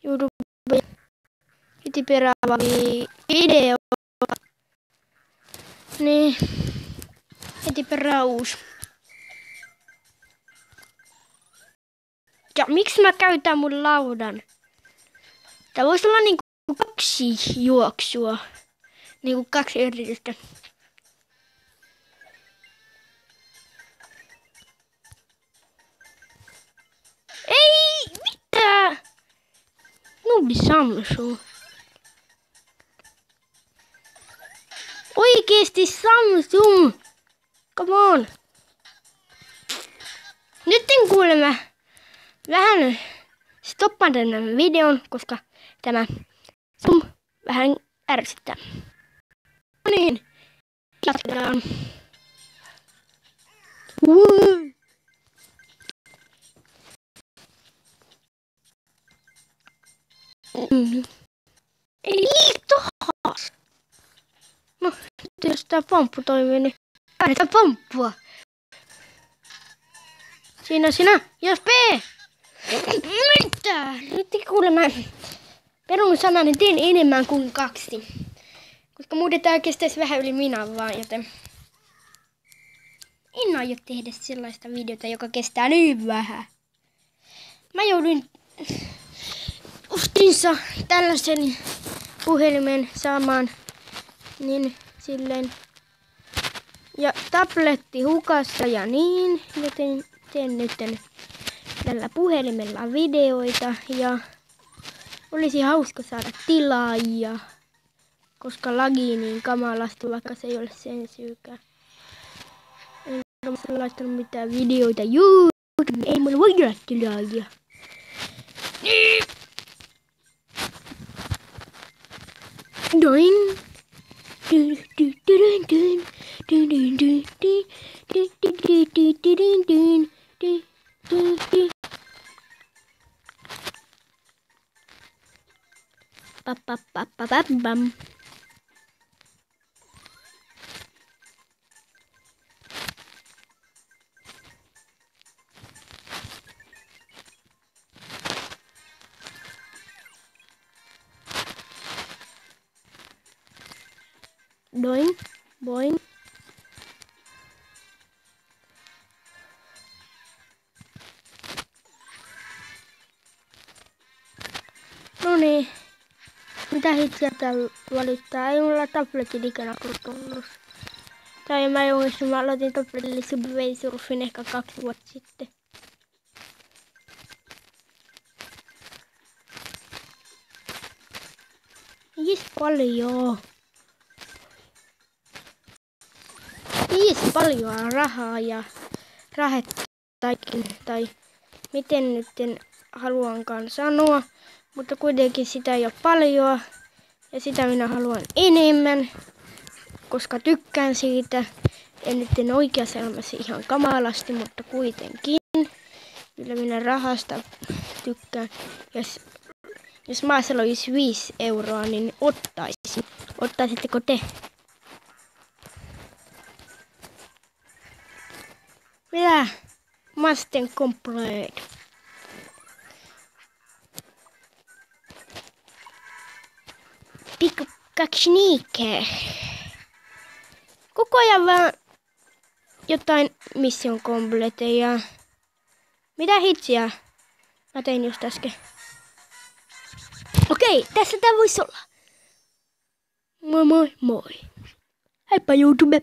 YouTube heti perään video. Niin. Heti perään uusi. Ja miksi mä käytän mun laudan? Tää voisi olla niinku 2 juoksua. Niinku 2 yritystä. Ei! Mitä? Nubi Samsung. Oikeesti Samsung! Come on! Nyt kuulemma vähän stoppaan tämän videon, koska tämä Zoom vähän ärsyttää. No niin, jatketaan. Ei tohas! No, jos tää pomppu toimii, niin ääretään pomppua. Siinä, jos P! Mitä? Nyt kuulemma perun sanan, niin teen enemmän kuin 2. Koska muuten tää kestäisi vähän yli minä vaan, joten en aio tehdä sellaista videota, joka kestää niin vähän. Mä jouduin ustiinsa tällaisen puhelimen saamaan niin silleen. Ja tabletti hukassa ja niin, joten teen nyt tällä puhelimella videoita ja olisi hauska saada tilaajia, koska lagii niin kamalasti, vaikka se ei ole sen syykään. En ole laittanut mitään videoita YouTube, ei mulla voi olla tilaajia. Doing. Bam. Doing, boing. No niin. Mitä hitsiä täällä valittaa? Ei mulla tabletin ikinä tullut. Tai mä aloitin tabletille Subway Surfin ehkä 2 vuotta sitten. Paljon rahaa ja tai miten nyt haluankaan sanoa, mutta kuitenkin sitä ei ole paljon ja sitä minä haluan enemmän, koska tykkään siitä. En nyt oikeassa elämässä ihan kamalasti, mutta kuitenkin. Kyllä minä rahasta tykkään. Jos maassa olisi 5 euroa, niin ottaisin. Ottaisitteko te? Mitä? Masten complete. Pikku kaksniikkää. Koko ajan vaan jotain mission complete ja mitä hitsiä mä tein just äsken. Okei, tässä tää voisi olla. Moi. Heippa YouTube.